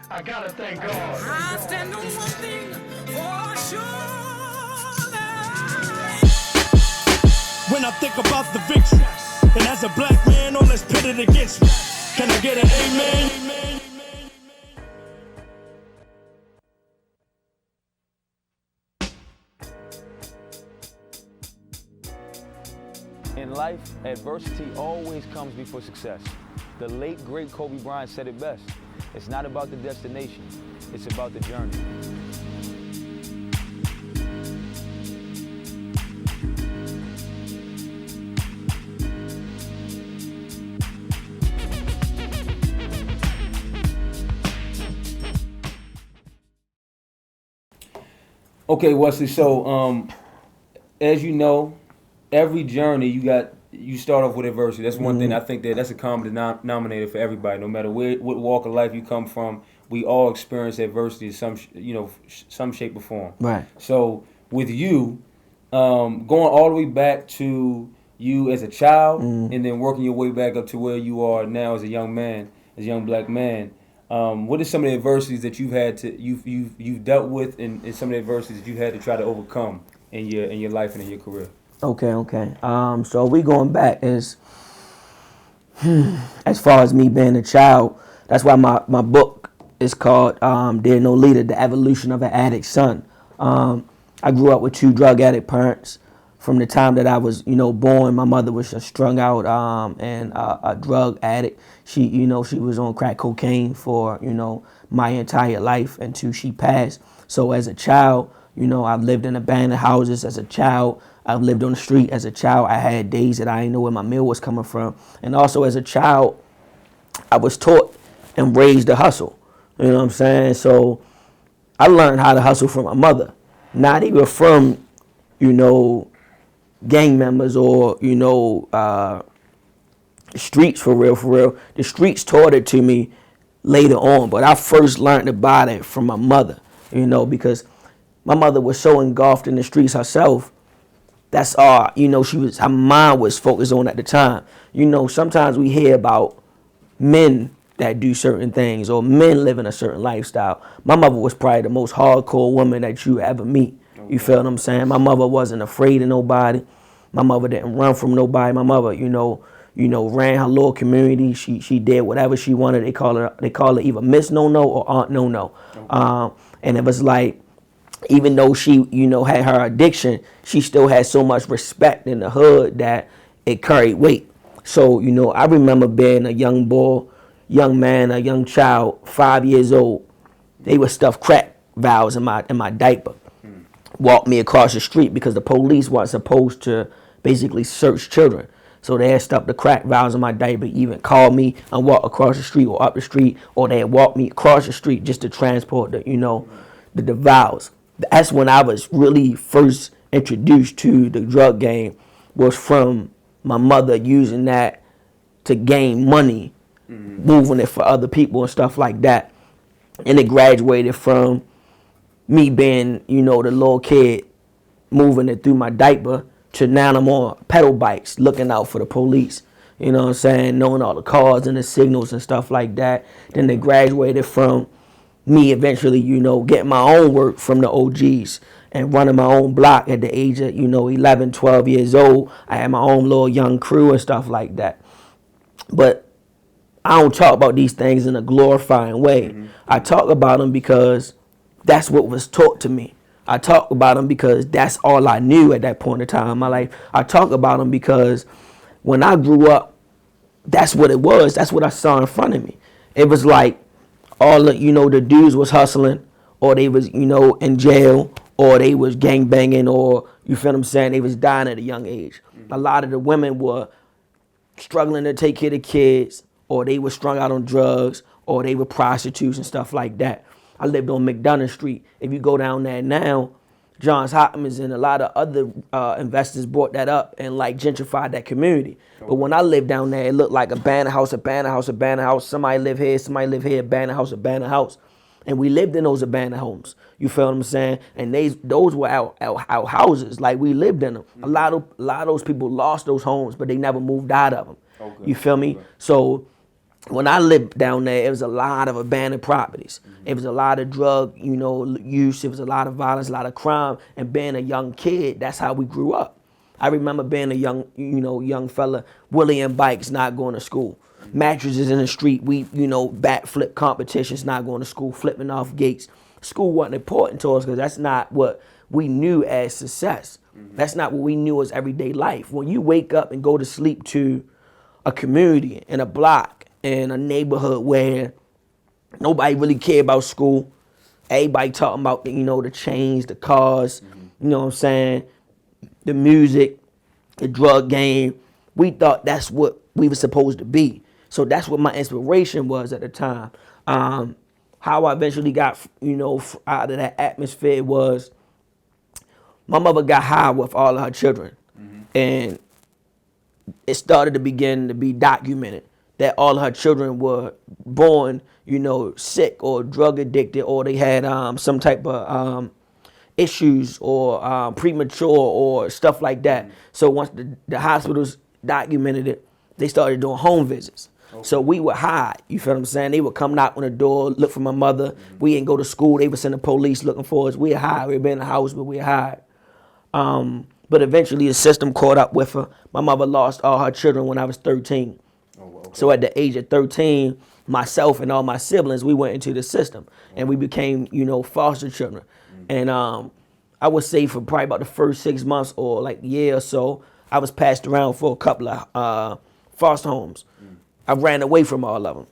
I gotta thank God. I stand on one thing for sure. When I think about the victory, and as a black man, all that's pitted against me, can I get an amen? In life, adversity always comes before success. The late, great Kobe Bryant said it best. It's not about the destination, it's about the journey. Okay, Wesley, so as you know, every journey you start off with adversity. That's one thing I think that's a common denominator for everybody. No matter what walk of life you come from, we all experience adversity in some shape or form. Right. So with you, going all the way back to you as a child, and then working your way back up to where you are now as a young man, as a young black man. What are some of the adversities that you've dealt with, and some of the adversities that you had to try to overcome in your life and in your career? Okay. So we going back as far as me being a child. That's why my book is called "There's No Leader: The Evolution of an Addict's Son." I grew up with two drug addict parents. From the time that I was, born, my mother was just strung out and a drug addict. She was on crack cocaine for, my entire life until she passed. So as a child, I've lived in abandoned houses as a child. I've lived on the street as a child. I had days that I didn't know where my meal was coming from. And also as a child, I was taught and raised to hustle. You know what I'm saying? So I learned how to hustle from my mother. Not even from, gang members or, streets for real. The streets taught it to me later on, but I first learned about it from my mother, because my mother was so engulfed in the streets herself. That's all, her mind was focused on at the time. Sometimes we hear about men that do certain things or men living a certain lifestyle. My mother was probably the most hardcore woman that you ever meet. You feel what I'm saying? My mother wasn't afraid of nobody. My mother didn't run from nobody. My mother, ran her little community. She did whatever she wanted. They call her either Miss No No or Aunt No No. Okay. And it was like, even though she, had her addiction, she still had so much respect in the hood that it carried weight. So, I remember being a young boy, young man, a young child, 5 years old. They would stuff crack vials in my diaper. Walk me across the street because the police weren't supposed to basically search children. So they had stuffed the crack vials in my diaper, even called me and walk across the street or up the street, or they had walked me across the street just to transport the vials. That's when I was really first introduced to the drug game, was from my mother using that to gain money, moving it for other people and stuff like that. And it graduated from me being, the little kid moving it through my diaper to now I'm on pedal bikes looking out for the police. You know what I'm saying? Knowing all the cars and the signals and stuff like that. Then they graduated from me eventually, getting my own work from the OGs and running my own block at the age of, 11, 12 years old. I had my own little young crew and stuff like that. But I don't talk about these things in a glorifying way. I talk about them because that's what was taught to me. I talk about them because that's all I knew at that point in time in my life. I talk about them because when I grew up, that's what it was. That's what I saw in front of me. It was like all the, the dudes was hustling, or they was, in jail, or they was gang banging, or, you feel what I'm saying, they was dying at a young age. A lot of the women were struggling to take care of the kids, or they were strung out on drugs, or they were prostitutes and stuff like that. I lived on McDonough Street. If you go down there now, Johns Hopkins and a lot of other investors bought that up and like gentrified that community. Okay. But when I lived down there, it looked like abandoned house. Somebody live here, abandoned house. And we lived in those abandoned homes. You feel what I'm saying? And those were our houses. Like, we lived in them. Mm-hmm. A lot of those people lost those homes, but they never moved out of them. Okay. You feel me? Okay. So when I lived down there, it was a lot of abandoned properties. It was a lot of drug, use. It was a lot of violence, a lot of crime. And being a young kid, that's how we grew up. I remember being a young fella, wheeling bikes, not going to school. Mattresses in the street, backflip competitions, not going to school, flipping off gates. School wasn't important to us because that's not what we knew as success. That's not what we knew as everyday life. When you wake up and go to sleep to a community in a block, in a neighborhood where nobody really cared about school. Everybody talking about, the chains, the cars, you know what I'm saying, the music, the drug game. We thought that's what we were supposed to be. So that's what my inspiration was at the time. How I eventually got, out of that atmosphere was my mother got high with all of her children. And it started to begin to be documented that all her children were born, sick or drug addicted, or they had some type of issues or premature or stuff like that. So once the hospitals documented it, they started doing home visits. Okay. So we would hide, you feel what I'm saying? They would come knock on the door, look for my mother. We didn't go to school. They would send the police looking for us. We'd hide. We'd be in the house, but we'd hide. But eventually the system caught up with her. My mother lost all her children when I was 13. Okay. So at the age of 13, myself and all my siblings, we went into the system and we became, foster children. And I would say for probably about the first 6 months or like a year or so, I was passed around for a couple of foster homes. I ran away from all of them.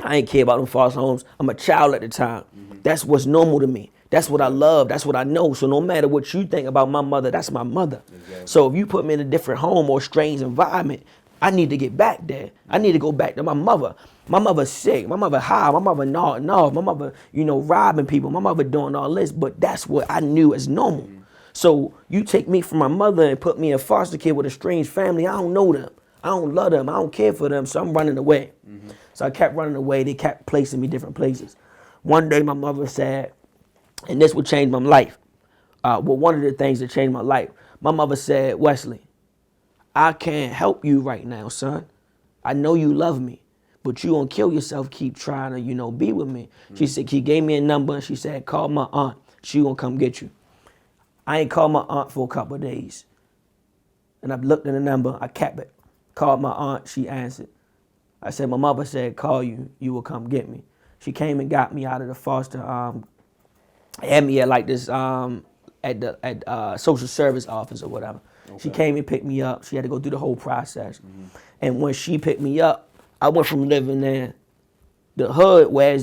I ain't care about them foster homes. I'm a child at the time. That's what's normal to me. That's what I love. That's what I know. So no matter what you think about my mother, that's my mother. Exactly. So if you put me in a different home or strange environment, I need to get back there. I need to go back to my mother. My mother's sick. My mother high. My mother nodding off. My mother, robbing people. My mother doing all this. But that's what I knew as normal. So you take me from my mother and put me in foster care with a strange family. I don't know them. I don't love them. I don't care for them. So I'm running away. So I kept running away. They kept placing me different places. One day my mother said, and this would change my life. One of the things that changed my life, my mother said, Wesley, I can't help you right now, son. I know you love me, but you gonna kill yourself, keep trying to, be with me. She said, she gave me a number and she said, call my aunt. She gonna come get you. I ain't called my aunt for a couple of days. And I looked at the number, I kept it. Called my aunt, she answered. I said, my mother said, call you, you will come get me. She came and got me out of the foster, had me at like this, at social service office or whatever. Okay. She came and picked me up. She had to go through the whole process. And when she picked me up, I went from living in the hood where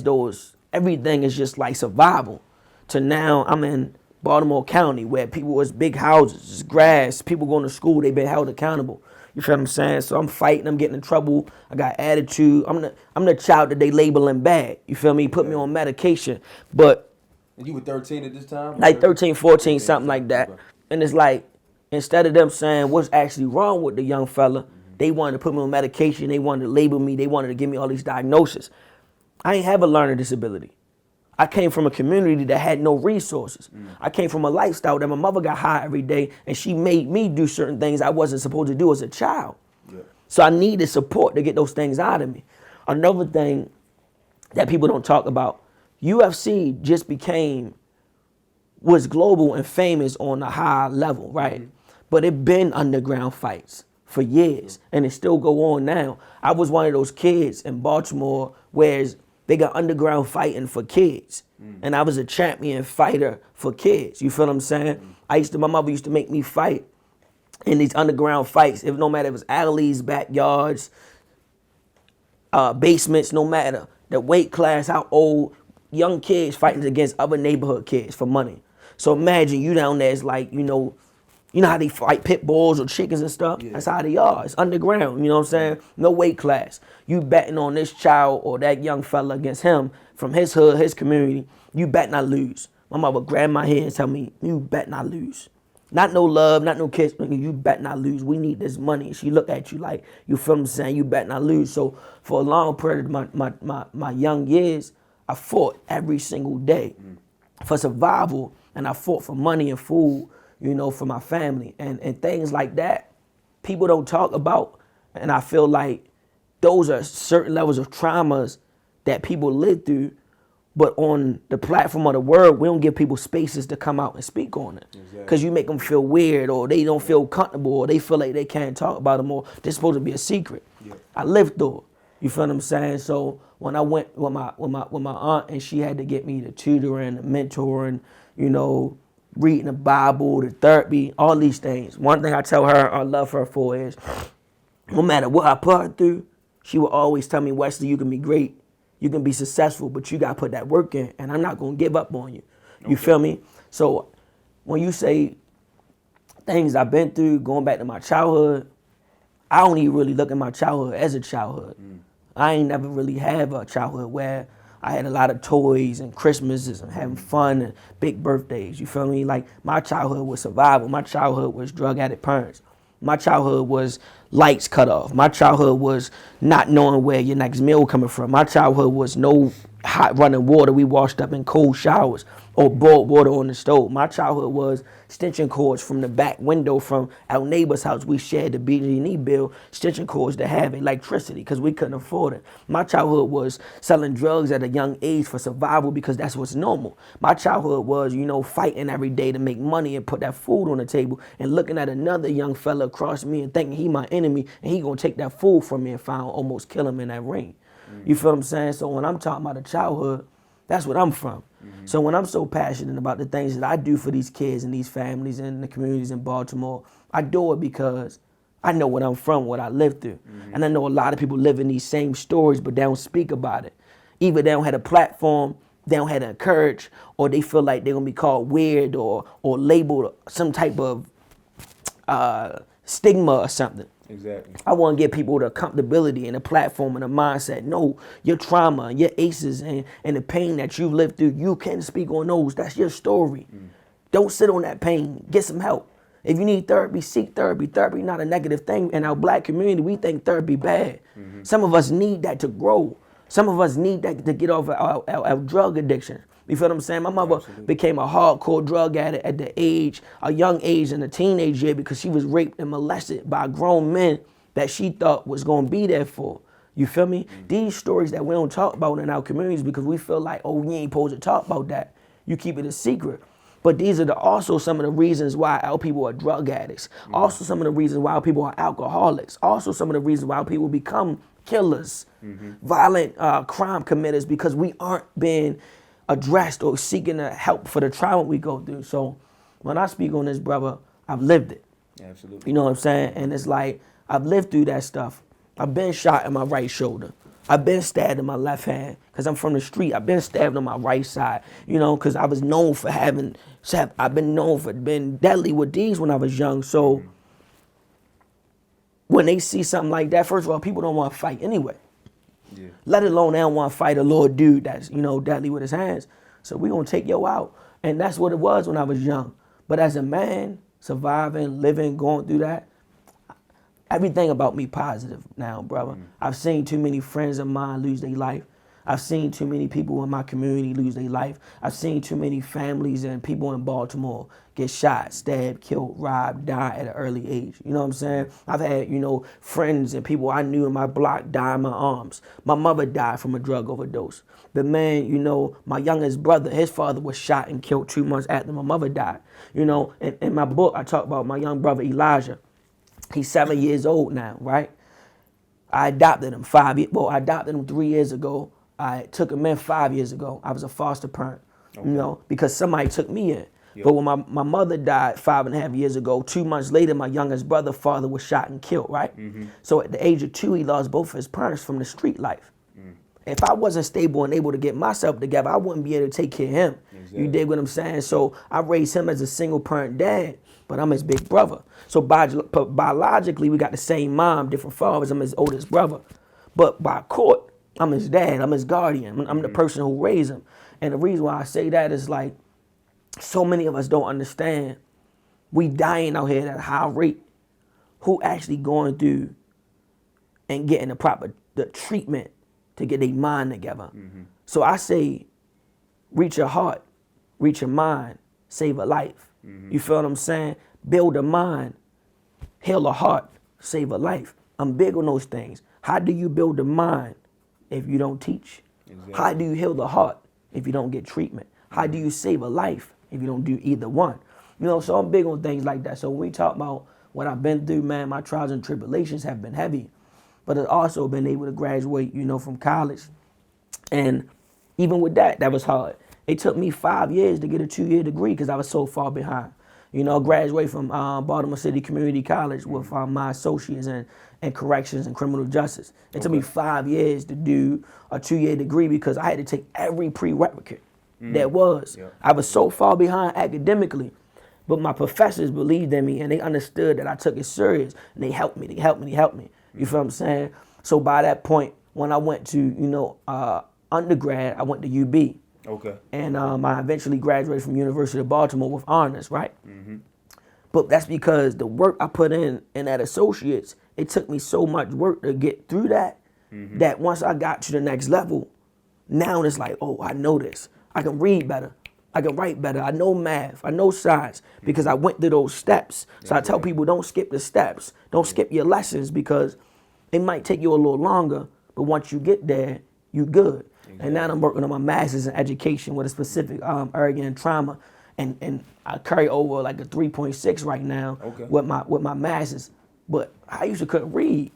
everything is just like survival, to now I'm in Baltimore County where people was big houses, grass, people going to school, they been held accountable. You feel what I'm saying? So I'm fighting, I'm getting in trouble, I got attitude. I'm the child that they labeling bad. You feel me? Put me on medication. But and you were 13 at this time? Like 13, 14, something like that. Okay. And it's like, instead of them saying what's actually wrong with the young fella, they wanted to put me on medication, they wanted to label me, they wanted to give me all these diagnoses. I ain't have a learning disability. I came from a community that had no resources. I came from a lifestyle that my mother got high every day and she made me do certain things I wasn't supposed to do as a child. Yeah. So I needed support to get those things out of me. Another thing that people don't talk about, UFC just was global and famous on a high level, right? But it been underground fights for years and it still go on now. I was one of those kids in Baltimore where they got underground fighting for kids. And I was a champion fighter for kids. You feel what I'm saying? My mother used to make me fight in these underground fights. No matter if it was alleys, backyards, basements, no matter the weight class, how old, young kids fighting against other neighborhood kids for money. So imagine you down there, it's like, you know how they fight pit bulls or chickens and stuff? Yeah. That's how they are. It's underground, you know what I'm saying? No weight class. You betting on this child or that young fella against him from his hood, his community, you bet not lose. My mother would grab my head and tell me, you bet not lose. Not no love, not no kiss, you bet not lose. We need this money. She look at you like, you feel what I'm saying? You bet not lose. So for a long period of my young years, I fought every single day for survival, and I fought for money and food, for my family and things like that. People don't talk about, and I feel like those are certain levels of traumas that people live through. But on the platform of the word, we don't give people spaces to come out and speak on it. Because you make them feel weird, or they don't feel comfortable, or they feel like they can't talk about it more. They're supposed to be a secret. Yeah. I lived through it. You feel what I'm saying? So when I went with my aunt, and she had to get me the tutoring, the mentoring, you know, reading the Bible, the therapy, all these things. One thing I tell her I love her for is, no matter what I put her through, she will always tell me, Wesley, you can be great. You can be successful, but you got to put that work in, and I'm not going to give up on you. You feel me? So when you say things I've been through, going back to my childhood, I don't even really look at my childhood as a childhood. I ain't never really had a childhood where I had a lot of toys and Christmases and having fun and big birthdays. You feel me? Like, my childhood was survival. My childhood was drug addict parents. My childhood was lights cut off. My childhood was not knowing where your next meal coming from. My childhood was no hot running water. We washed up in cold showers or boiled water on the stove. My childhood was extension cords from the back window from our neighbor's house. We shared the BG&E bill, extension cords to have electricity because we couldn't afford it. My childhood was selling drugs at a young age for survival because that's what's normal. My childhood was, you know, fighting every day to make money and put that food on the table and looking at another young fella across me and thinking he my enemy and he gonna take that food from me and find almost kill him in that ring. You feel what I'm saying? So when I'm talking about a childhood, that's what I'm from. So when I'm so passionate about the things that I do for these kids and these families and the communities in Baltimore, I do it because I know what I'm from, what I lived through. And I know a lot of people live in these same stories, but they don't speak about it. Either they don't have a platform, they don't have to encourage, or they feel like they're going to be called weird or labeled some type of stigma or something. Exactly. I want to give people the comfortability and the platform and the mindset. No, your trauma, your aces, and the pain that you've lived through, you can speak on those. That's your story. Don't sit on that pain. Get some help. If you need therapy, seek therapy. Therapy not a negative thing. In our black community, we think therapy bad. Some of us need that to grow. Some of us need that to get off our drug addiction. You feel what I'm saying? My mother became a hardcore drug addict at a young age in a teenage year because she was raped and molested by grown men that she thought was going to be there for. You feel me? These stories that we don't talk about in our communities because we feel like, oh, we ain't supposed to talk about that. You keep it a secret. But these are also some of the reasons why our people are drug addicts. Also some of the reasons why our people are alcoholics. Also some of the reasons why people become killers, violent crime committers, because we aren't being addressed or seeking the help for the trauma we go through. So when I speak on this, brother, I've lived it. Absolutely. You know what I'm saying? And it's like, I've lived through that stuff. I've been shot in my right shoulder. I've been stabbed in my left hand because I'm from the street. I've been stabbed on my right side, you know, because I was known for I've been known for being deadly with these when I was young. So when they see something like that, first of all, people don't want to fight anyway. Yeah. Let alone they don't want to fight a little dude that's, you know, deadly with his hands. So we gonna take yo out. And that's what it was when I was young. But as a man, surviving, living, going through that, everything about me positive now, brother. I've seen too many friends of mine lose their life. I've seen too many people in my community lose their life. I've seen too many families and people in Baltimore get shot, stabbed, killed, robbed, die at an early age. You know what I'm saying? I've had, you know, friends and people I knew in my block die in my arms. My mother died from a drug overdose. The man, you know, my youngest brother, his father was shot and killed 2 months after my mother died. You know, in my book, I talk about my young brother, Elijah. He's 7 years old now, right? I adopted him 3 years ago. I took him in 5 years ago. I was a foster parent, you know, because somebody took me in. Yep. But when my mother died 5.5 years ago, 2 months later, my youngest brother's father was shot and killed, right? So at the age of 2, he lost both of his parents from the street life. If I wasn't stable and able to get myself together, I wouldn't be able to take care of him. Exactly. You dig what I'm saying? So I raised him as a single parent dad, but I'm his big brother. So biologically, we got the same mom, different fathers. I'm his oldest brother. But by court, I'm his dad. I'm his guardian. I'm the person who raised him. And the reason why I say that is like, so many of us don't understand. We dying out here at a high rate. Who actually going through and getting the treatment to get their mind together? So I say, reach your heart, reach your mind, save a life. You feel what I'm saying? Build a mind, heal a heart, save a life. I'm big on those things. How do you build the mind if you don't teach? Exactly. How do you heal the heart if you don't get treatment? How do you save a life if you don't do either one? You know, so I'm big on things like that. So when we talk about what I've been through, man, my trials and tribulations have been heavy. But I've also been able to graduate, you know, from college. And even with that, that was hard. It took me 5 years to get a 2-year degree because I was so far behind. You know, graduate from Baltimore City Community College with my associates in corrections and criminal justice. It took me 5 years to do a 2-year degree because I had to take every prerequisite there was. Yep. I was so far behind academically, but my professors believed in me and they understood that I took it serious and they helped me. You feel what I'm saying? So by that point, when I went to, you know, undergrad, I went to UB. Okay. And I eventually graduated from University of Baltimore with honors, right? But that's because the work I put in that associates, it took me so much work to get through that, that once I got to the next level, now it's like, oh, I know this. I can read better. I can write better. I know math. I know science because I went through those steps. So I tell people, don't skip the steps. Don't skip your lessons because it might take you a little longer, but once you get there, you good. And now I'm working on my master's in education with a specific area in trauma, and I carry over like a 3.6 right now with my master's. But I used to couldn't read.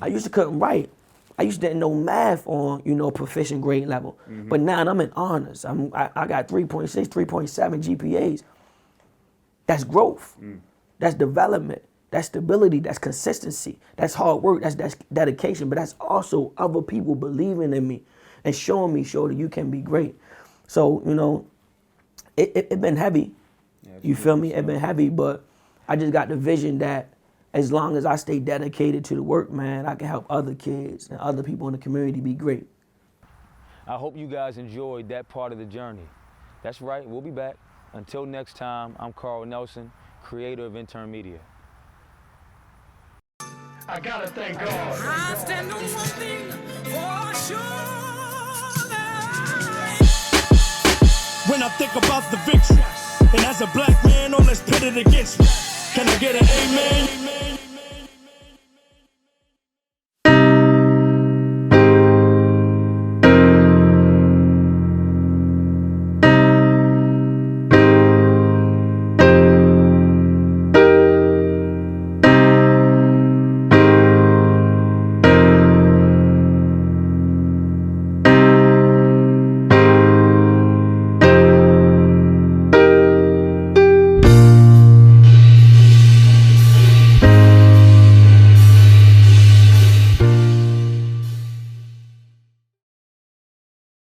I used to couldn't write. I used to didn't know math on, you know, proficient grade level. But now I'm in honors. I got 3.6, 3.7 GPAs. That's growth. That's development. That's stability. That's consistency. That's hard work. That's dedication. But that's also other people believing in me and showing me, that you can be great. So, you know, it been heavy. You feel me? It been heavy, but I just got the vision that as long as I stay dedicated to the work, man, I can help other kids and other people in the community be great. I hope you guys enjoyed that part of the journey. That's right, we'll be back. Until next time, I'm Karl Nelson, creator of Intern Media. I gotta thank God. I stand on one thing for sure. When I think about the victory, and as a black man, all that's pitted against me, can I get an amen?